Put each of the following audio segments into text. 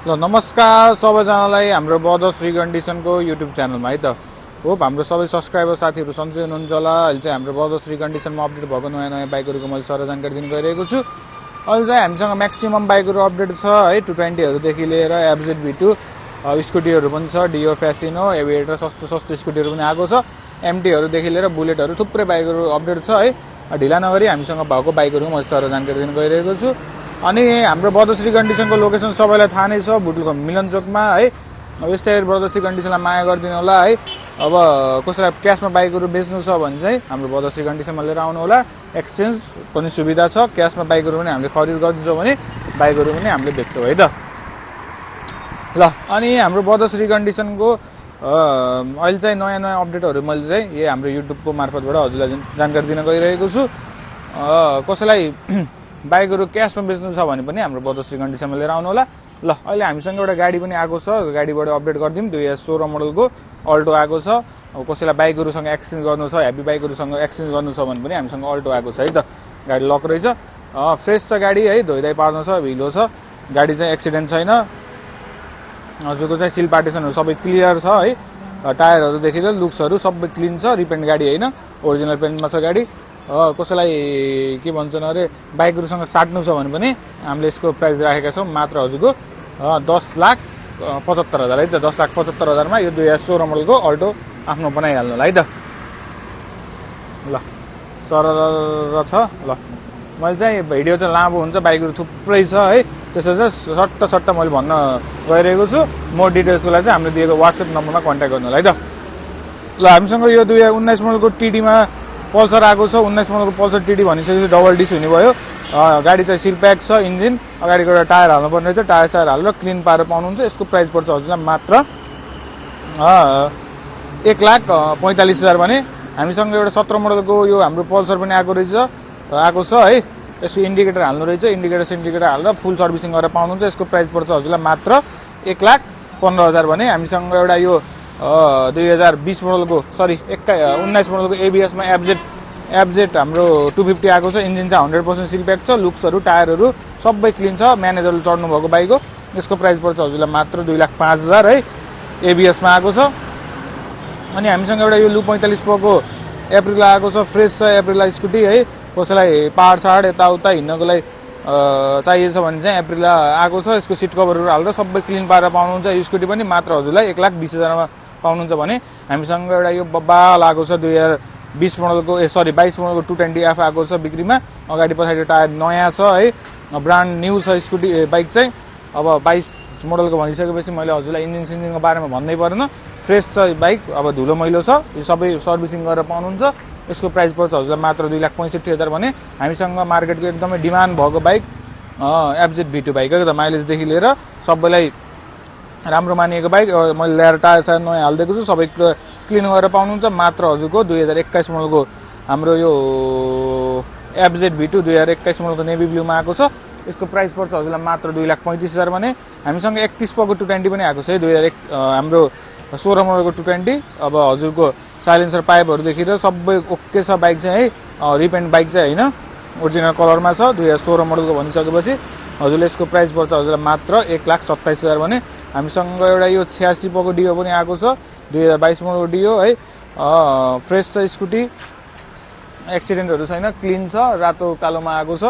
ल नमस्कार सबैजनालाई हाम्रो बद श्री कन्डिसनको युट्युब च्यानलमा है त। होप हाम्रो सबै सब्सक्राइबर साथीहरू सन्चै हुनुहुन्छ होला। अहिले चाहिँ हाम्रो बद श्री कन्डिसनमा अपडेट भएको नयाँ बाइकहरूको मैले सर जानकारी दिन गइरहेको छु। अहिले चाहिँ हामीसँग म्याक्सिमम बाइकहरू अपडेट छ है। 220हरूदेखि लिएर एफजेड V2 स्कुटीहरू पनि छ, डियो फ्यासिनो एभिएटर सस्तो स्कुटीहरू पनि आएको छ। एमटीहरूदेखि लिएर बुलेटहरू थुप्रै बाइकहरू अपडेट छ है। ढिला नगरी हामीसँग भएको बाइकहरूको मैले सर जानकारी दिन गइरहेको छु। अनि हाम्रो बदश्री कन्डिसनको लोकेसन सबैलाई थाहा नै छ, भुटुलको मिलन चोकमा है। यस्तै बदश्री कन्डिसनलाई माया गरिदिनु होला है। अब कसैलाई क्यासमा बाइकहरू बेच्नु छ भने चाहिँ हाम्रो बदश्री कन्डिसनमा लिएर आउनु होला। एक्सचेन्ज पनि सुविधा छ, क्यासमा बाइकहरू पनि हामीले खरिद गरिदिन्छौँ भने बाइकहरू पनि हामीले बेच्छौँ है त। ल अनि हाम्रो बदश्री कन्डिसनको अहिले चाहिँ नयाँ अपडेटहरू मैले चाहिँ यही हाम्रो युट्युबको मार्फतबाट हजुरलाई जानकारी दिन गइरहेको छु। कसैलाई बाइकहरू क्यासमा बेच्नु छ भने पनि हाम्रो बदश्री कन्डिसनमा लिएर आउनु होला। ल अहिले हामीसँग एउटा गाडी पनि आएको छ, गाडीबाट अपडेट गरिदिउँ। 2016 मोडलको अल्टो आएको छ। अब कसैलाई बाइकहरूसँग एक्सचेन्ज गर्नु छ, हेभी बाइकहरूसँग एक्सचेन्ज गर्नु छ भने पनि हामीसँग अल्टो आएको छ है त। गाडी लक रहेछ, फ्रेस छ गाडी है, धोइधाइ पार्नु छ, भिलो छ गाडी, चाहिँ एक्सिडेन्ट छैन। हजुरको चाहिँ सिल पार्टिसनहरू सबै क्लियर छ है। टायरहरूदेखि लिएर लुक्सहरू सबै क्लिन छ, रिपेन्ट गाडी होइन, ओरिजिनल पेन्टमा छ गाडी। कसैलाई के भन्छन् अरे बाइकहरूसँग साट्नु छ भने पनि हामीले यसको प्राइस राखेका छौँ मात्र हजुरको 10,75,000 है त। 10,75,000मा यो 2016 मोडलको अल्टो आफ्नो बनाइहाल्नु होला है त। ल सर छ। ल मैले चाहिँ भिडियो चाहिँ लामो हुन्छ, बाइकहरू थुप्रै छ है, त्यसो चाहिँ सट्ट मैले भन्न गइरहेको छु। मोर डिटेल्सको लागि चाहिँ हामीले दिएको वाट्सएप नम्बरमा कन्ट्याक्ट गर्नु होला है त। ल हामीसँग यो 2019 मोडलको टिडीमा पल्सर आएको छ। 19 मोडलको पल्सर टिडी भनिसकेपछि डबल डिस हुने भयो। गाडी चाहिँ सिल प्याक छ, इन्जिन अगाडिको एउटा टायर हाल्नुपर्ने रहेछ, टायर हालेर क्लिन पारेर पाउनुहुन्छ। यसको प्राइस पर्छ हजुरलाई मात्र 1,45,000 भने। हामीसँग एउटा 17 मोडलको यो हाम्रो पल्सर पनि आएको छ है। यसको इन्डिकेटर हाल्नु रहेछ, इन्डिकेटर हालेर फुल सर्भिसिङ गरेर पाउनुहुन्छ। यसको प्राइस पर्छ हजुरलाई मात्र 1,15,000 भने। हामीसँग एउटा यो 2020 मोडलको 19 मोडलको एबिएसमा एफजेड हाम्रो 250 आएको छ। इन्जिन चाहिँ 100% सिल प्याक छ, लुक्सहरू टायरहरू सबै क्लिन छ, म्यानेजरले चढ्नु भएको बाइक हो। यसको प्राइस पर्छ हजुरलाई मात्र 2,05,000 है, एबिएसमा आएको छ। अनि हामीसँग एउटा यो लु 45 प्रोको एप्रिला आएको छ, फ्रेस छ एप्रिला स्कुटी है। कसैलाई पहाड साड यताउता हिँड्नको लागि चाहिएछ भने चाहिँ एप्रिला आएको छ। यसको सिट कभरहरू हालेर सबै क्लिन पारेर पाउनुहुन्छ। यो स्कुटी पनि मात्र हजुरलाई 1,20,000मा पाउनुहुन्छ भने। हामीसँग एउटा यो बब्बाल आएको छ 2022 मोडलको 220F आएको छ बिक्रीमा। अगाडि पछाडि टायर नयाँ छ है, ब्रान्ड न्यू छ स्कुटी बाइक चाहिँ। अब 22 मोडलको भनिसकेपछि मैले हजुरलाई इन्जिन सिन्जिनको बारेमा भन्नै परेन। फ्रेस छ बाइक, अब धुलो मैलो छ, यो सबै सर्भिसिङ गरेर पाउनुहुन्छ। यसको प्राइस पर्छ हजुरलाई मात्र 2,65,000 भने। हामीसँग मार्केटको एकदमै डिमान्ड भएको बाइक एफजेड V2 बाइक हो त। माइलेजदेखि लिएर सबैलाई राम्रो मानिएको बाइक। मैले ल्याएर टायर नयाँ हालिदिएको छु, सबै क्लिन गरेर पाउनुहुन्छ मात्र हजुरको 2021 मोडलको हाम्रो यो एफजेड V2 2021 मोडलको नेभी ब्लूमा आएको छ। यसको प्राइस पर्छ हजुरलाई मात्र 2,35,000 भने। हामीसँग 31 प्रोको 220 पनि आएको छ है, 2001 हाम्रो 16 मोडलको 220। अब हजुरको साइलेन्सर पाइपहरूदेखि र सबै ओके छ बाइक चाहिँ है। रिपेन्ट बाइक चाहिँ होइन, ओरिजिनल कलरमा छ। 2016 मोडलको भनिसकेपछि हजुरले यसको प्राइस पर्छ हजुरलाई मात्र 1,27,000 भने। हामीसँग एउटा यो 86 प्रोको डियो पनि आएको छ, 2022 मोडलको डियो है। फ्रेस छ स्कुटी, एक्सिडेन्टहरू छैन, क्लिन छ, रातो कालोमा आएको छ।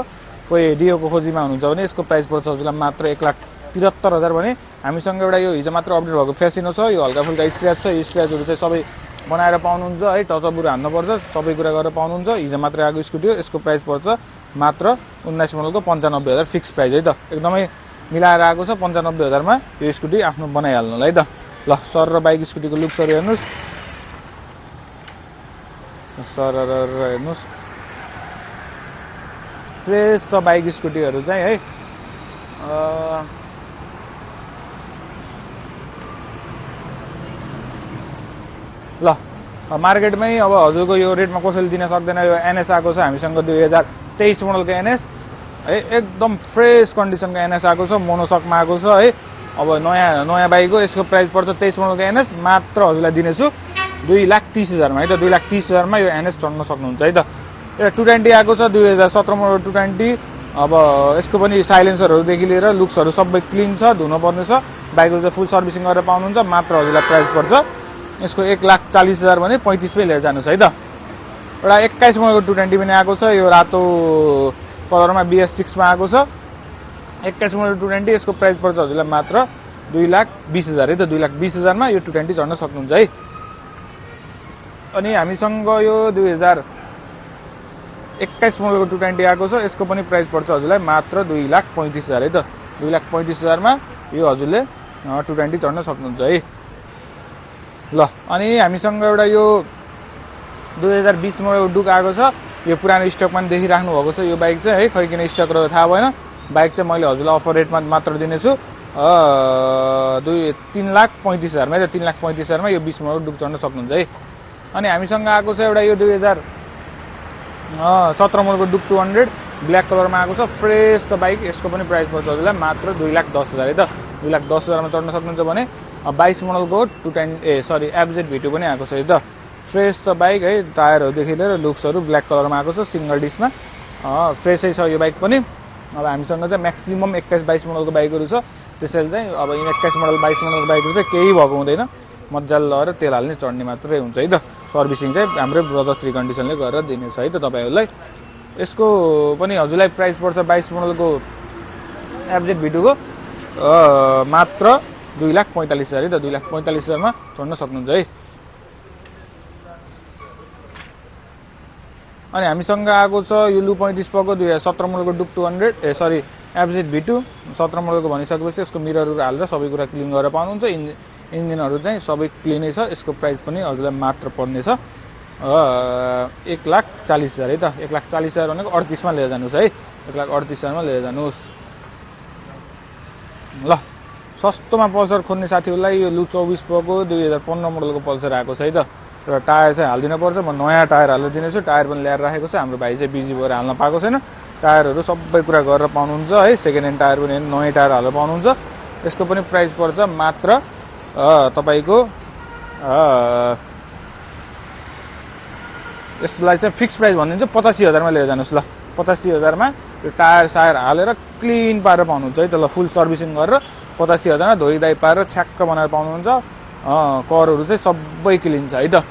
कोही डियोको खोजीमा हुनुहुन्छ भने यसको प्राइस पर्छ हजुरलाई मात्र 1,73,000 भने। हामीसँग एउटा यो हिजो मात्र अपडेट भएको फ्यासिनो छ, यो हल्का फुल्का स्क्र्याच छ। यो स्क्र्याचहरू चाहिँ सबै बनाएर पाउनुहुन्छ है, टचअपहरू हान्नुपर्छ, सबै कुरा गरेर पाउनुहुन्छ। हिजो मात्र आएको स्कुटी हो। यसको प्राइस पर्छ मात्र 19 मोडलको 95,000 फिक्स प्राइस है त। एकदमै मिलाएर आएको छ। 95,000मा यो स्कुटी आफ्नो बनाइहाल्नु होला है त। ल सर र बाइक स्कुटीको लुक्सहरू हेर्नुहोस्, सर हेर्नुहोस्, फ्रेस छ बाइक स्कुटीहरू चाहिँ है। ल मार्केटमै अब हजुरको यो रेटमा कसैले दिन सक्दैन। यो एनएस आएको छ हामीसँग 2023 मोडलको एनएस है, एकदम फ्रेस कन्डिसनको एनएस आएको छ, मोनोसकमा आएको छ है। अब नयाँ बाइक हो। यसको प्राइस पर्छ 23 मोडलको एनएस मात्र हजुरलाई दिनेछु 2,30,000मा है त। 2,30,000मा यो एनएस चढ्न सक्नुहुन्छ है त। एउटा 220 आएको छ, 2017 मोडल 220 अब यसको पनि साइलेन्सरहरूदेखि लिएर लुक्सहरू सबै क्लिन छ, धुनुपर्ने छ। बाइकहरू चाहिँ फुल सर्भिसिङ गरेर पाउनुहुन्छ। मात्र हजुरलाई प्राइस पर्छ यसको 1,40,000 भने 35 मै लिएर जानुहोस् है त। एउटा 21 मोडलको 220 पनि आएको छ, यो रातो कलरमा BS6 मा आएको छ। 21 मोडल 220 यसको प्राइस पर्छ हजुरलाई मात्र 2,20,000 है त। 2,20,000 मा यो 220 चढ्न सक्नुहुन्छ है। अनि हामीसँग यो 2021 मोडलको 220 आएको छ, यसको पनि प्राइस पर्छ हजुरलाई मात्र 2,35,000 है त। 2,35,000 मा यो हजुरले 220 चढ्न सक्नुहुन्छ है। ल अनि हामीसँग एउटा यो 2020 मोडलको डुक आएको छ, यो पुरानो स्टकमा देखिराख्नु भएको छ। यो बाइक चाहिँ है खै किन स्टक रहेको थाहा भएन। बाइक चाहिँ मैले हजुरलाई अफर रेटमा मात्र दिनेछु 3,35,000 मा है त। 3,35,000 मा यो 20 मोडलको डुक चढ्न सक्नुहुन्छ है। अनि हामीसँग आएको छ एउटा यो 2017 मोडलको डुक 200 ब्ल्याक कलरमा आएको छ, फ्रेस छ बाइक। यसको पनि प्राइस पर्छ हजुरलाई मात्र 2,10,000 है त। 2,10,000 मा चढ्न सक्नुहुन्छ भने 22 मोडलको 210 FZ V2 पनि आएको छ है त। फ्रेस छ बाइक है, टायरहरूदेखि लिएर लुक्सहरू ब्ल्याक कलरमा आएको छ, सिंगल डिस्कमा फ्रेसै छ यो बाइक पनि। अब हामीसँग चाहिँ म्याक्सिमम 21-22 मोडलको बाइकहरू छ। त्यसैले चाहिँ अब 21 मोडल 22 मोडलको बाइकहरू चाहिँ केही भएको हुँदैन, मजाले लगेर तेल हाल्ने चढ्ने मात्रै हुन्छ है त। सर्भिसिङ चाहिँ हाम्रै ब्रदर्स रिकन्डिसनले गरेर दिनेछ है त तपाईहरूलाई। यसको पनि हजुरलाई प्राइस पर्छ 22 मोडलको FZ V2 को मात्र 2,45,000 है त। 2,45,000 मा चढ्न सक्नुहुन्छ है। अनि हामीसँग आएको छ यो लु 35 पको 2017 मोडलको डुक 200 FZ V2 17 मोडलको भनिसकेपछि यसको मिररहरू हालेर सबै कुरा क्लिन गरेर पाउनुहुन्छ। इन्जिनहरू चाहिँ सबै क्लिनै छ। यसको प्राइस पनि हजुरलाई मात्र पर्नेछ 1,40,000 है त। 1,40,000 भनेको 38 मा लिएर जानुहोस् है। 1,38,000 मा लिएर जानुहोस्। ल सस्तोमा पल्सर खोज्ने साथीहरूलाई यो लु 24 पको 2015 मोडलको पल्सर आएको छ है त। र टायर चाहिँ हालिदिनु पर्छ, म नयाँ टायर हालेर दिनेछु। टायर पनि ल्याएर राखेको छ, हाम्रो भाइ चाहिँ बिजी भएर हाल्न पाएको छैन। टायरहरू सबै कुरा गरेर पाउनुहुन्छ है। सेकेन्ड ह्यान्ड टायर पनि नयाँ टायर हालेर पाउनुहुन्छ। यसको पनि प्राइस पर्छ मात्र तपाईको यसलाई चाहिँ फिक्स प्राइस भनिदिन्छ 85,000 मा लिएर जानुहोस्। ल 85,000 मा यो टायर सायर हालेर क्लिन पारेर पाउनुहुन्छ है त। ल फुल सर्भिसिङ गरेर 85,000 मा धोइधाइ पारेर छ्याक्क बनाएर पाउनुहुन्छ। करहरू चाहिँ सबै क्लिन छ है त।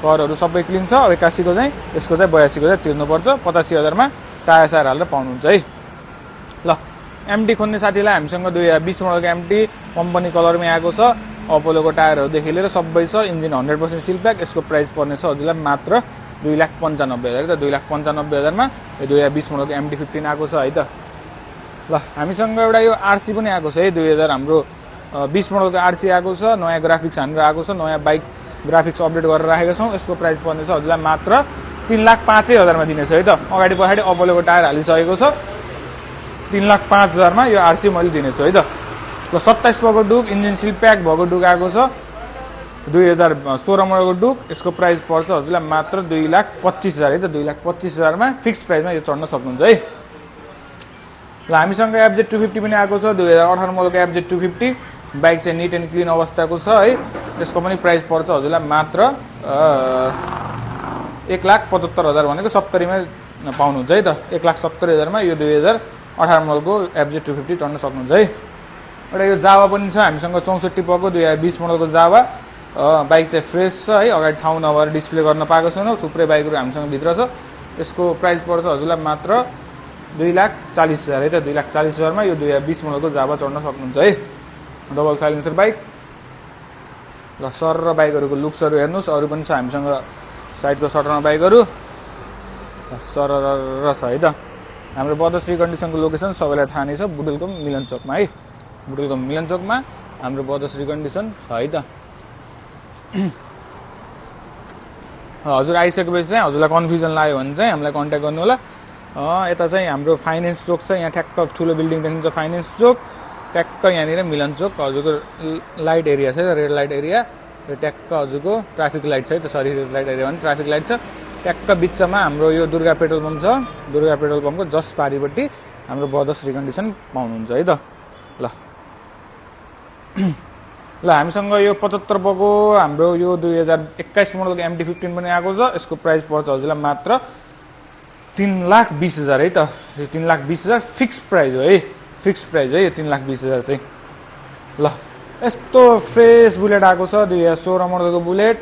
करहरू सबै क्लिन छ। 81 को चाहिँ यसको चाहिँ 82 को चाहिँ तिर्नुपर्छ। 85,000 मा टायर सायर हालेर पाउनुहुन्छ है। ल MT खोज्ने साथीलाई हामीसँग 2020 मोडलको MT कम्पनी कलरमै आएको छ। अपोलोको टायरहरूदेखि लिएर सबै छ। इन्जिन 100% सिल प्याक। यसको प्राइस पर्नेछ हजुरलाई मात्र 2,95,000 है त। 2,95,000 मा यो 2020 मोडलको MT-15 आएको छ है त। ल हामीसँग एउटा यो RC पनि आएको छ है। 2000 हाम्रो 20 मोडलको RC आएको छ। नयाँ ग्राफिक्स हानेर आएको छ। नयाँ बाइक ग्राफिक्स अपडेट गरेर राखेको छौँ। यसको प्राइस पर्नेछ हजुरलाई मात्र 3,05,000 मा दिनेछु है त। अगाडि पछाडि अपोलोको टायर हालिसकेको छ। 3,05,000 मा यो RC मैले दिनेछु है त। ल 27 पको डुक इन्जिन सिल प्याक भएको डुक आएको छ। 2016 मोडलको डुक। यसको प्राइस पर्छ हजुरलाई मात्र 2,25,000 है त। 2,25,000 मा फिक्स प्राइसमा यो चढ्न सक्नुहुन्छ है। ल हामीसँग FZ 250 पनि आएको छ। 2018 मोडलको FZ 250 बाइक चाहिँ निट एन्ड क्लिन अवस्थाको छ है। यसको पनि प्राइस पर्छ हजुरलाई मात्र 1,75,000 भनेको 70 मा पाउनुहुन्छ है त। 1,70,000 मा यो 2018 मोडलको FZ 250 चढ्न सक्नुहुन्छ है। एउटा यो जावा पनि छ हामीसँग 64 पको 2020 मोडलको जावा। बाइक चाहिँ फ्रेस छ है। अगाडि ठाउँ नभएर डिस्प्ले गर्न पाएको छैनौँ। थुप्रै बाइकहरू हामीसँग भित्र छ। यसको प्राइस पर्छ हजुरलाई मात्र 2,40,000 है त। 2,40,000 मा यो 2020 मोडलको जावा चढ्न सक्नुहुन्छ है। Double silencer bike. ल सर र बाइकहरूको लुक्सहरू हेर्नुहोस्। अरू पनि छ हामीसँग साइडको सटरमा बाइकहरू सर र छ है त। हाम्रो बदर्स रिकन्डिसनको लोकेसन सबैलाई थाहा नै छ, बुटुलको मिलन चोकमा है। बुटुलको मिलन चोकमा हाम्रो बदर्स रिकन्डिसन छ है त। हजुर आइसकेपछि चाहिँ हजुरलाई कन्फ्युजन लाग्यो भने चाहिँ हामीलाई कन्ट्याक्ट गर्नु होला। यता चाहिँ हाम्रो फाइनेन्स चोक छ। यहाँ ठ्याक्क ठुलो बिल्डिङ देखिन्छ फाइनेन्स चोक। ट्याक्क यहाँनिर मिलन चोक हजुरको लाइट एरिया छ, रेड लाइट एरिया। यो ट्याक्क हजुरको ट्राफिक लाइट छ है त। सरी रेड लाइट एरिया भने ट्राफिक लाइट छ। ट्याक्क बिचमा हाम्रो यो दुर्गा पेट्रोल पम्प छ। दुर्गा पेट्रोल पम्पको जस्ट पारिपट्टि हाम्रो बदर्स रिकन्डिसन पाउनुहुन्छ है त। ल ल हामीसँग यो 75 पको हाम्रो यो 2021 मोडलको MT-15 पनि आएको छ। यसको प्राइस पर्छ हजुरलाई मात्र 3,20,000 है त। यो 3,20,000 फिक्स प्राइस हो है, फिक्स प्राइस है यो 3,20,000 चाहिँ। ल यस्तो फ्रेस बुलेट आएको छ 2016 मोडलको बुलेट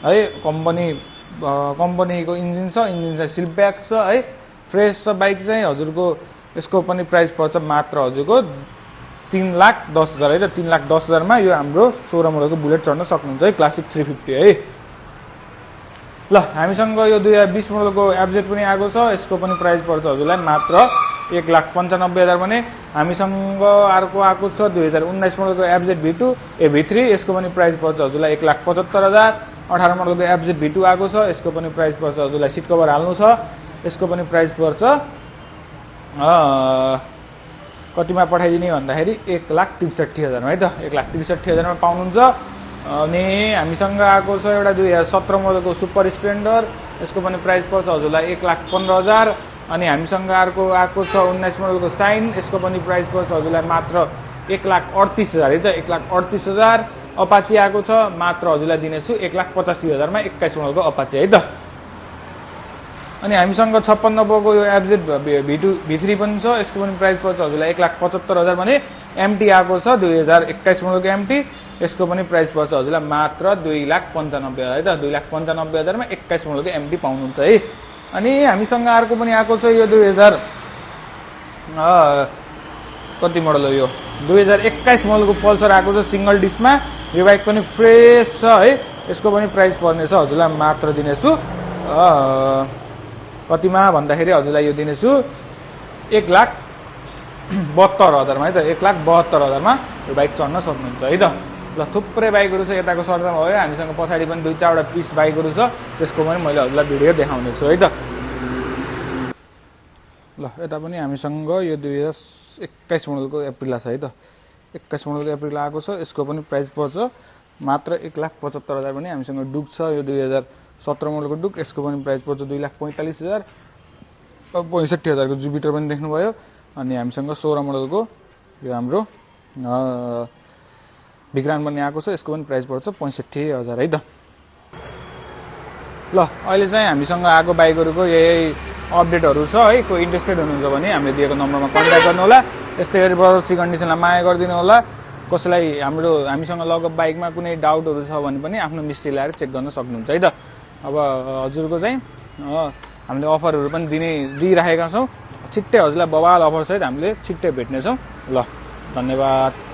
है। कम्पनीको इन्जिन छ, इन्जिन चाहिँ सिल्ब्याक छ है, फ्रेस छ बाइक चाहिँ हजुरको। यसको पनि प्राइस पर्छ मात्र हजुरको 3,10,000 है त। 3,10,000 मा यो हाम्रो 16 मोडलको बुलेट चढ्न सक्नुहुन्छ है, क्लासिक 350 है। ल हामीसँग यो 2020 मोडलको एफजेड पनि आएको छ। यसको पनि प्राइस पर्छ हजुरलाई मात्र 1,95,000 भने। हामीसँग अर्को आएको छ 2019 मोडलको एफजेड V2 V3। यसको पनि प्राइस पर्छ हजुरलाई 1,75,000। 18 मोडलको एफजेड V2 आएको छ। यसको पनि प्राइस पर्छ हजुरलाई, सिट कभर हाल्नु छ। यसको पनि प्राइस पर्छ कतिमा पठाइदिने भन्दाखेरि 1,63,000 है त। 1,63,000 मा पाउनुहुन्छ। अनि हामीसँग आएको छ एउटा 2017 मोडलको सुपर स्प्लेन्डर। यसको पनि प्राइस पर्छ हजुरलाई 1,15,000। अनि हामीसँग अर्को आएको छ 19 मोडलको साइन। यसको पनि प्राइस पर्छ हजुरलाई मात्र 1,38,000 है त। 1,38,000। अपाची आएको छ मात्र हजुरलाई दिनेछु 1,85,000 मा 21 मोडलको अपाची है त। अनि हामीसँग 56 नम्बरको यो एफजेड V3 पनि छ। यसको पनि प्राइस पर्छ हजुरलाई 1,75,000 भने। एमटी आएको छ 2021 मोडलको एमटी। यसको पनि प्राइस पर्छ हजुरलाई मात्र 2,95,000 है त। 2,95,000 मा 21 मोडलको एमटी पाउनुहुन्छ है। अनि हामीसँग अर्को पनि आएको छ यो 2000 कति मोडल हो यो 2021 मोडलको पल्सर आएको छ सिंगल डिस्कमा। यो बाइक पनि फ्रेस छ है। यसको पनि प्राइस पर्नेछ हजुरलाई मात्र दिनेछु कतिमा भन्दाखेरि हजुरलाई यो दिनेछु 1,72,000 मा है त। 1,72,000 मा यो बाइक चढ्न सक्नुहुन्छ है त। ल थुप्रै बाइकहरू छ यताको सर्टमा भयो। हामीसँग पछाडि पनि 2-4वटा पिस बाइकहरू छ, त्यसको पनि मैले हजुरलाई भिडियो देखाउने छु है त। ल यता पनि हामीसँग यो 2021 मोडलको एप्रिला छ है त। 21 मोडलको एप्रिला आएको छ। यसको पनि प्राइस पर्छ मात्र 1,75,000 भने। हामीसँग डुक छ यो 2017 मोडलको डुक। यसको पनि प्राइस पर्छ 2,45,000। 65,000 को जुपिटर पनि देख्नुभयो। अनि हामीसँग 16 मोडलको यो हाम्रो विक्रान्त पनि आएको छ। यसको पनि प्राइस पर्छ 65,000 है त। ल अहिले चाहिँ हामीसँग आएको बाइकहरुको यही अपडेटहरु छ है। कोही इन्ट्रेस्टेड हुनुहुन्छ भने हामीले दिएको नम्बरमा कन्ट्याक्ट गर्नु होला। यस्तै गरी ब्रदर्सी कन्डिसनलाई माया गरिदिनु होला। कसैलाई हामीसँग लगभग बाइकमा कुनै डाउटहरु छ भने पनि आफ्नो मिस्त्री ल्याएर चेक गर्न सक्नुहुन्छ है त। अब हजुरको चाहिँ हामीले अफरहरु पनि दिइराखेका छौं। छिट्टै हजुरलाई बवाल अफर सहित हामीले छिट्टै भेट्ने छौं। ल धन्यवाद।